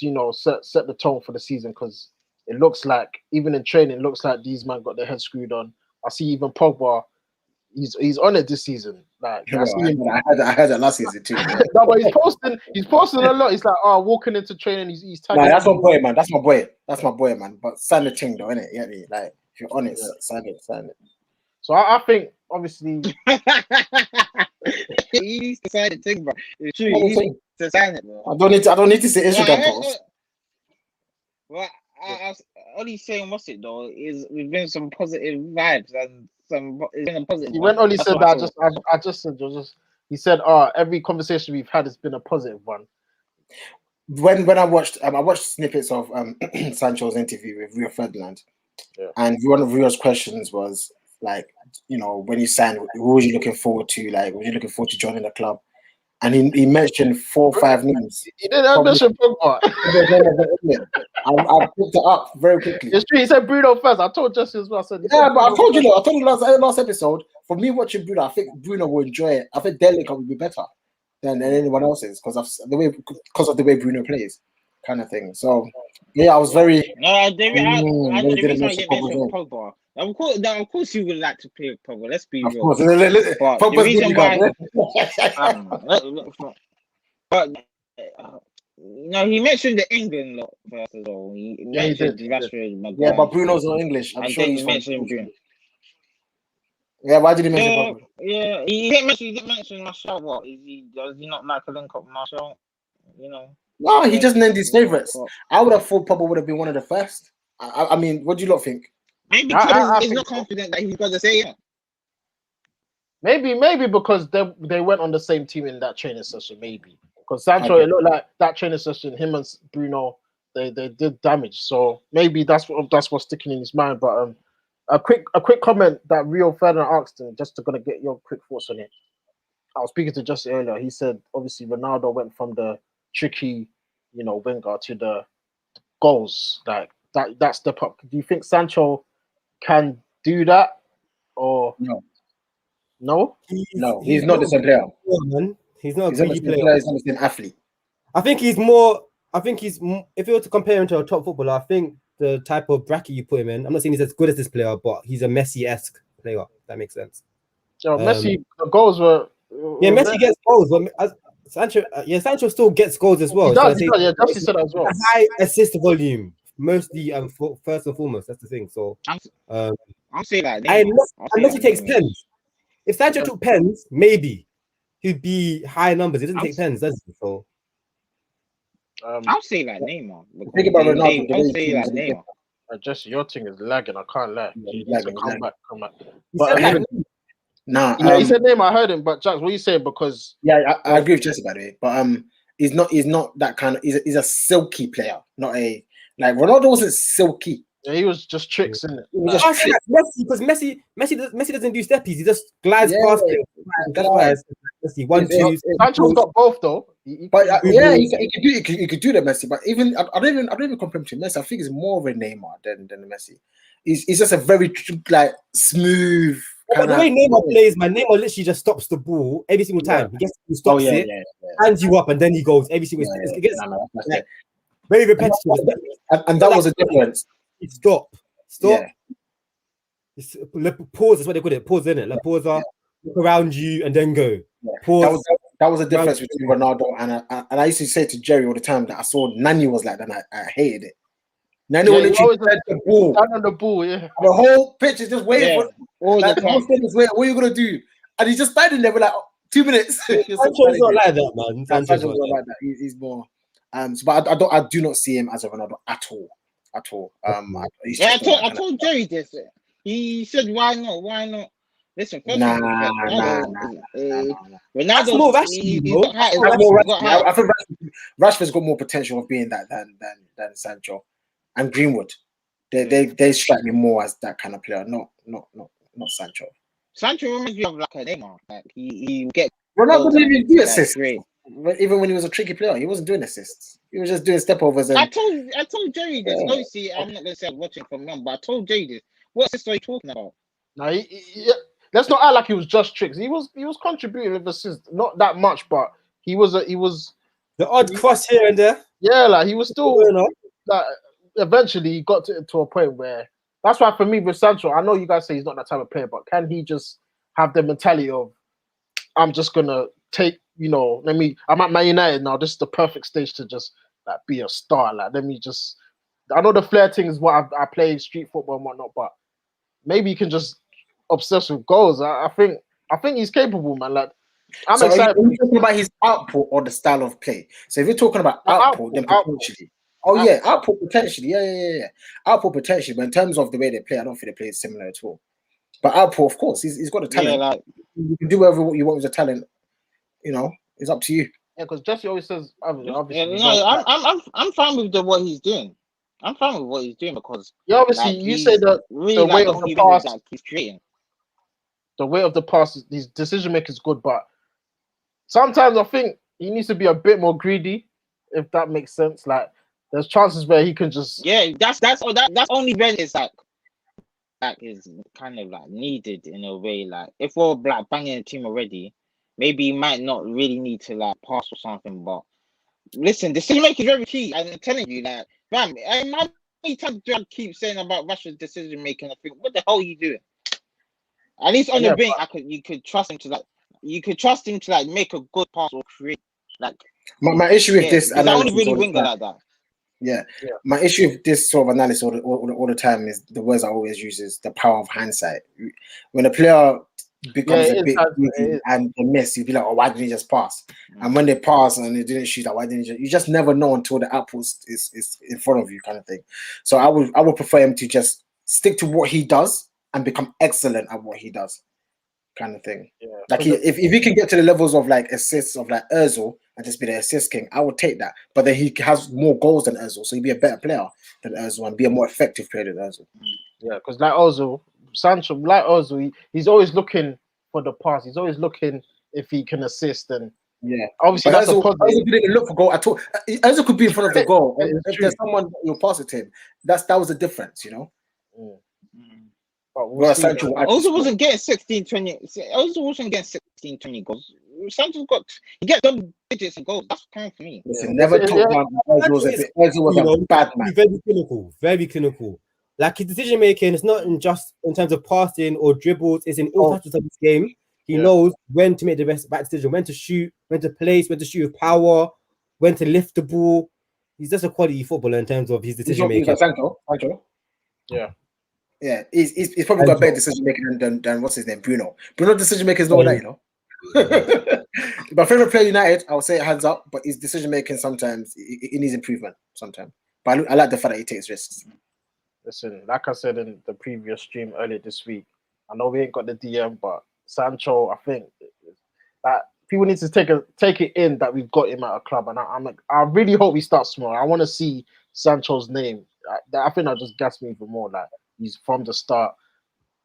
set the tone for the season, because it looks like even in training, it looks like these men got their heads screwed on. I see even Pogba, he's on it this season. Like I heard that last season too. No, but he's posting a lot. He's like, walking into training, he's tagging. That's my boy, man. That's my boy, man. But sign the thing though, innit? Yeah, like if you're on it, sign it. So I think obviously he needs to sign the thing, bro. It's true. He needs to sign it, bro. I don't need to say Instagram post. Well, I only saying what's it though is we've been some positive vibes and it's been a positive. When Oli said that, I just said he said, every conversation we've had has been a positive one. When I watched snippets of Sancho's interview with Rio Ferdinand, and one of Rio's questions was like, when you signed, who was you looking forward to? Like, were you looking forward to joining the club? And he mentioned 4 or 5 names. He didn't mention Pogba. I picked it up very quickly. It's true. He said Bruno first. I told Jesse as well. But I told you last episode. For me, watching Bruno, I think Bruno will enjoy it. I think Delic will be better than anyone else's because of the way Bruno plays, kind of thing. So yeah, I was very. No, Pogba. Of course, you would like to play with Pogba. Let's be real. Of course, the reason why. But he mentioned the England lot first as well. He mentioned Rashford, Maguire. Yeah, but Bruno's not English. I'm sure he mentioned Bruno. Yeah, why did he mention Pogba? Yeah, he didn't mention Martial. What does he not like a link up Martial? No, he just named his favourites. I would have thought Pogba would have been one of the first. I mean, what do you lot think? Maybe because he's not confident that he's going to say it. Maybe because they went on the same team in that training session. Maybe because Sancho, it looked like that training session. Him and Bruno, they did damage. So maybe that's what's sticking in his mind. But a quick comment that Rio Ferdinand asked him, just to gonna get your quick thoughts on it. I was speaking to Justin earlier. He said obviously Ronaldo went from the tricky, winger to the goals. Like that step up. Do you think Sancho can do that or No, no? he's not the same player. Man. He's not a He's not the greedy same player. player. He's not the same athlete. I think he's more. If you were to compare him to a top footballer, I think the type of bracket you put him in. I'm not saying he's as good as this player, but he's a Messi-esque player. If that makes sense. Messi, the goals were. Yeah, Messi gets goals, but Sancho, Sancho still gets goals as well. He does. Yeah, Justin said that as well. A high assist volume, mostly first and foremost. That's the thing. So, I'm saying that. Unless he takes pens. If Sancho took pens, maybe he'd be high numbers. He doesn't take pens, does he? So, I'll say like Neymar. Think about Ronaldo. I'll say like Neymar. Jesse, your thing is lagging. I can't lie. You need to come back. But he said Neymar. I heard him. But Jax, what are you saying? Because I agree with Jesse, by the way. But he's not that kind of. He's a silky player, not a like Ronaldo wasn't silky. Yeah, he was just tricks, isn't it? Messi, because Messi doesn't do steppies. He just glides past it. That's why Messi 1-2. Sancho's got both though. He could do that Messi. But even I don't even compare him to Messi. I think he's more of a Neymar than Messi. He's just a very like smooth. The way Neymar plays, man, Neymar literally just stops the ball every single time. He stops it, hands you up, and then he goes every single. It gets very repetitive, and that was a difference. Stop. Yeah. Pause is what they call it. Pause, isn't it? Like pause, look around you, and then go. Pause. That was a difference between Ronaldo and I used to say to Jerry all the time that I saw Nani was like that, and I hated it. Nani will literally the ball. Stand on the ball, yeah. The whole pitch is just waiting for all like, the time. What are you gonna do? And he's just standing there for like 2 minutes. Sancho's not like that, man. Sancho's not like that. He's more. But I do not see him as a Ronaldo at all. I told Jerry this. He said, "Why not? Why not?" Listen, Ronaldo. I think Rashford's got more potential of being that than Sancho and Greenwood. They strike me more as that kind of player, not Sancho. Sancho reminds me of like a Neymar. Like he get. Ronaldo didn't even do assists. Even when he was a tricky player, he wasn't doing assists. He was just doing stepovers. I told Jerry this. Obviously, I'm not gonna say I'm watching from him, but I told Jerry this. What assist are you talking about? No, let's not act like he was just tricks. He was contributing with assists, not that much, but he was the odd cross here and there. Yeah, like he was still like eventually he got to a point where that's why for me with Sancho, I know you guys say he's not that type of player, but can he just have the mentality of I'm just gonna take, I'm at Man United now. This is the perfect stage to just like be a star. Like I know the flair thing is what I play street football and whatnot, but maybe you can just obsess with goals. I think he's capable, man. Like I'm excited. Are you talking about his output or the style of play? So if you're talking about output, then potentially. Output potentially. Yeah. Output potentially, but in terms of the way they play, I don't think they play similar at all. But output, of course, he's got a talent. Yeah, like, you can do whatever you want with a talent. It's up to you. Yeah, because Jesse always says, obviously. I'm fine with what he's doing. I'm fine with what he's doing because obviously you say that really the weight of the pass, that he's creating. The weight of the pass, his decision making is good, but sometimes I think he needs to be a bit more greedy, if that makes sense. Like there's chances where he can just that's only when it's like is kind of like needed in a way. Like if we're like banging a team already, maybe you might not really need to like pass or something. But listen, decision making is very key. And I'm telling you, like, man, how many times do I keep saying about Russia's decision making? I think, what the hell are you doing? At least on the wing, you could trust him to like make a good pass or create like. My issue with this analysis, I only really winger like that. Yeah. My issue with this sort of analysis all the time is the words I always use is the power of hindsight. When a player becomes a bit easy and they miss, you'd be like, oh, why didn't he just pass? And when they pass and they didn't shoot, like, why didn't you just never know until the output is in front of you, kind of thing. So I would prefer him to just stick to what he does and become excellent at what he does. kind of thing. Yeah, Like if he can get to the levels of like assists of like Özil and just be the assist king, I would take that. But then he has more goals than Özil, so he'd be a better player than Özil and be a more effective player than Özil. yeah, because like Ozil, Sancho, like Ozil, he's always looking for the pass. He's always looking if he can assist, and Yeah, obviously but that's a Özil positive. didn't even look for goal at all. Özil could be in front of the goal. It's If true. there's someone you'll pass it to him, that was the difference, you know. But we'll Whereas see. Sancho Also wasn't getting 16, 20. Also wasn't getting 16, 20 goals. Sancho's he get double digits of goals. That's kind for me. Listen, never talk about Özil was a bad man. He's very clinical, very clinical. Like his decision making is not in just in terms of passing or dribbles, it's in all touches of his game. He knows when to make the best back decision, when to shoot, when to place, when to shoot with power, when to lift the ball. He's just a quality footballer in terms of his decision making. Sancho. Yeah. Yeah, he's probably got better decision making than what's his name, Bruno. Bruno decision making is not that, you know. My favorite player United, I would say hands up, but his decision making sometimes it needs improvement sometimes. But I like the fact that he takes risks. Listen, like I said in the previous stream earlier this week, I know we ain't got the DM, but Sancho, I think that people need to take it in that we've got him at a club, and I really hope he starts tomorrow. I want to see Sancho's name. I think that just gets me even more. Like he's from the start.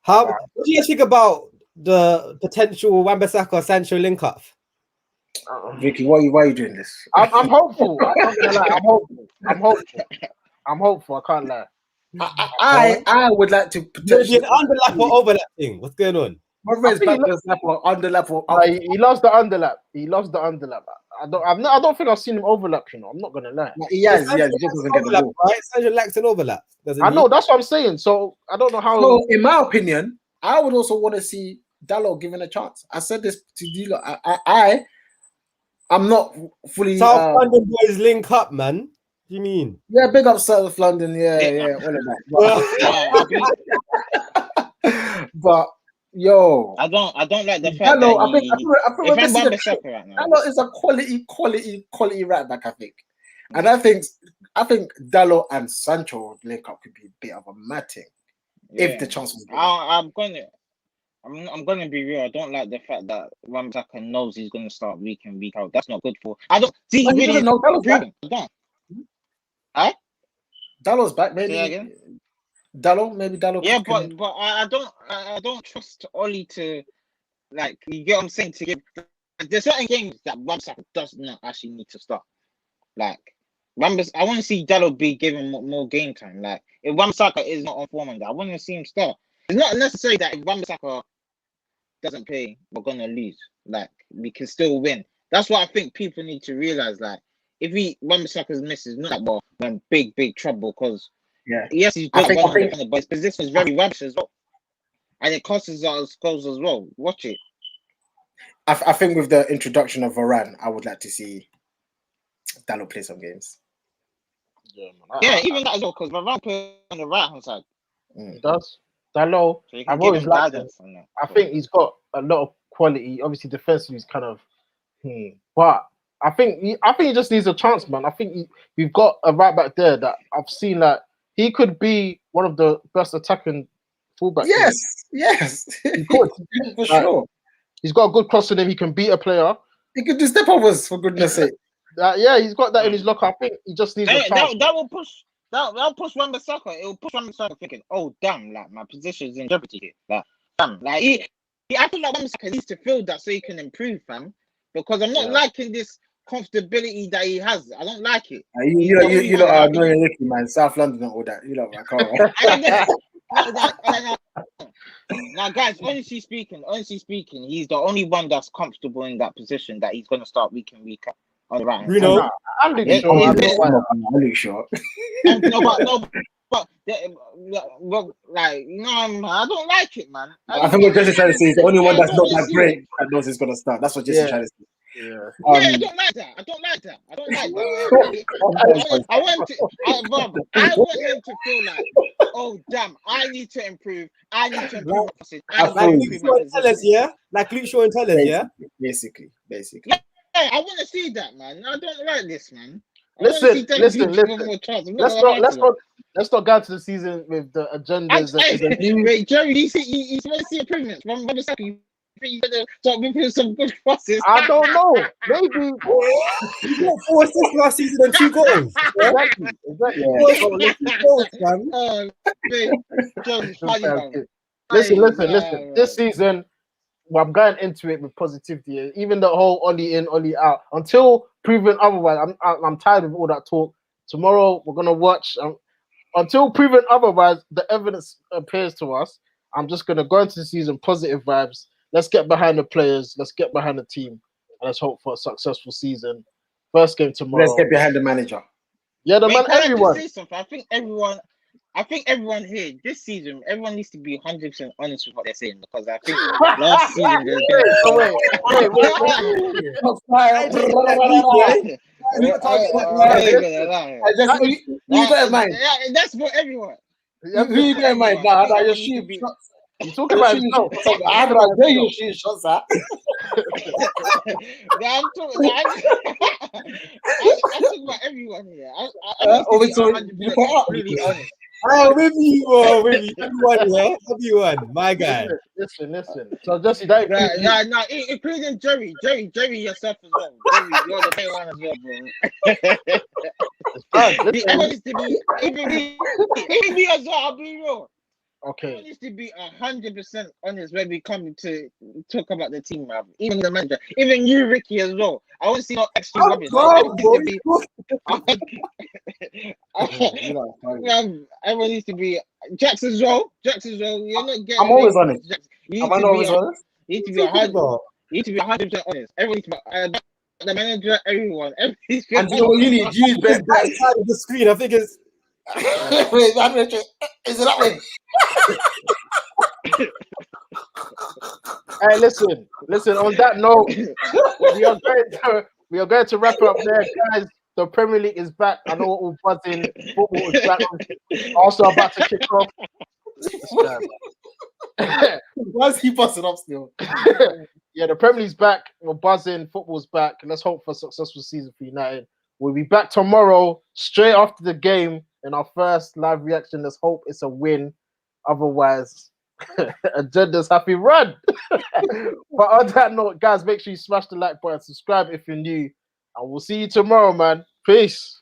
What do you think about the potential Wan-Bissaka Sancho link up? Vicky, why are you doing this? I'm hopeful. I'm not gonna lie. I'm hopeful. I can't lie. I would like to potentially an underlap or overlap thing. What's going on? My friend's back or underlap or he loves the underlap. He loves the underlap. I don't think I've seen him overlap. You know, I'm not gonna lie. He has. He just doesn't get the ball. Right? Sancho lacks an overlap. I know. That's what I'm saying. So I don't know how. So, in my opinion, I would also want to see Dalot given a chance. I said this to you. I'm not fully. South London boys link up, man. What do you mean? Yeah, big up South London. Yeah, all of that. But yo, I don't like the fact that if I'm Wan-Bissaka right now, Dalot is a quality right back. I think, and I think Dalot and Sancho link up could be a bit of a mad thing if the chance was given. I'm gonna be real. I don't like the fact that Wan-Bissaka knows he's gonna start week in, week out. That's not good for. I don't see. He really know Dalot's back. Dalot's back, maybe. Dalot. Yeah, but I don't trust Oli to, like, you get what I'm saying, to give. There's certain games that Wan-Bissaka does not actually need to start. Like I want to see Dalot be given more game time. Like if Wan-Bissaka is not on form, I want to see him start. It's not necessary that if Wan-Bissaka doesn't play, we're gonna lose. Like we can still win. That's what I think people need to realize. Like if Wan-Bissaka's misses, not that we're in big trouble because yes, he's got one, but his position is very rubbish as well, and it costs us goals as well. Watch it. I think with the introduction of Varane, I would like to see Dalot play some games. Yeah, man. Even that as well because Varane plays on the right hand side. He does. Dalot, so I've always liked him. I think he's got a lot of quality. Obviously, defensively, he's kind of, but I think he just needs a chance, man. I think we've got a right back there that I've seen that he could be one of the best attacking fullbacks. Yes, he could for sure. He's got a good cross in him. He can beat a player. He could do step overs for goodness sake. He's got that in his locker. I think he just needs a chance. That will push. That'll push Wan-Bissaka. It will push Wan-Bissaka thinking, "Oh damn! Like my position is in jeopardy here." Like damn! Like I feel like Wan-Bissaka needs to feel that so he can improve, fam. Because I'm not liking this comfortability that he has. I don't like it. You know, annoying Ricky, man. South London and all that. You know, I can't. Now, guys, honestly speaking, he's the only one that's comfortable in that position that he's gonna start week in, week out on the right. Bruno, I'm really sure. But like I don't like it, man. I think what Jesse's trying to say is the only one that's not that great that knows he's gonna start. That's what Jesse's trying to say. I don't like that. I want him to feel like, oh damn, I need to improve. I need to improve. Like Luke Shaw and Tellers, yeah. Like Luke Shaw and Tellers, yeah. Basically. Yeah, I want to see that, man. I don't like this, man. Listen. Let's not go to the season with the agendas. Wait, Jerry, you want to see improvements from Wan-Bissaka? think you're gonna start making some good crosses. I don't know. Maybe. You got 4 assists last season and 2 goals. Yeah? Exactly. Four assists and 2 goals, man. Oh, mate, John's funny, man. Listen. This season, well, I'm going into it with positivity. Even the whole Ollie in, Ollie out. Until proven otherwise, I'm tired of all that talk. Tomorrow we're gonna watch. Until proven otherwise, the evidence appears to us. I'm just gonna go into the season positive vibes. Let's get behind the players. Let's get behind the team, and let's hope for a successful season. First game tomorrow. Let's get behind the manager. Yeah, the Wait, man. can I just Everyone. say something? I think everyone here this season, everyone needs to be 100% honest with what they're saying because I think last season there's been. You got in mind. That's for everyone. Who you got in mind? Nah, your shoe. You talking about yourself? I don't know your shoe shots at. I'm talking about everyone here. Really honest. Oh, with you, everyone, my guy. Listen. So just that. Nah, including Jerry, yourself as well. Jerry, you're the main one as well, bro. Everyone needs to be, even me as well. I'll be real. Okay. Everyone needs to be 100% honest when we come to talk about the team, man. Even the manager, even you, Ricky, as well. I want to see no extra rubbish. Everyone needs to be Jax as well. You're not getting. I'm always honest. You need to be 100%. You need to be 100% honest. Everyone needs to be the manager, everyone. And you know what you need? You need That side of the screen, I think it's. Wait, is it that way? Hey, listen. On that note, we are going to wrap it up there, guys. The Premier League is back. I know what we're buzzing. Football is back. Also about to kick off. Why is he busting up still? Yeah, the Premier League's back. We're buzzing. Football's back. Let's hope for a successful season for United. We'll be back tomorrow, straight after the game, in our first live reaction. Let's hope it's a win. Otherwise, Agenda's happy run. But on that note, guys, make sure you smash the like button, subscribe if you're new, and we'll see you tomorrow, man. Peace.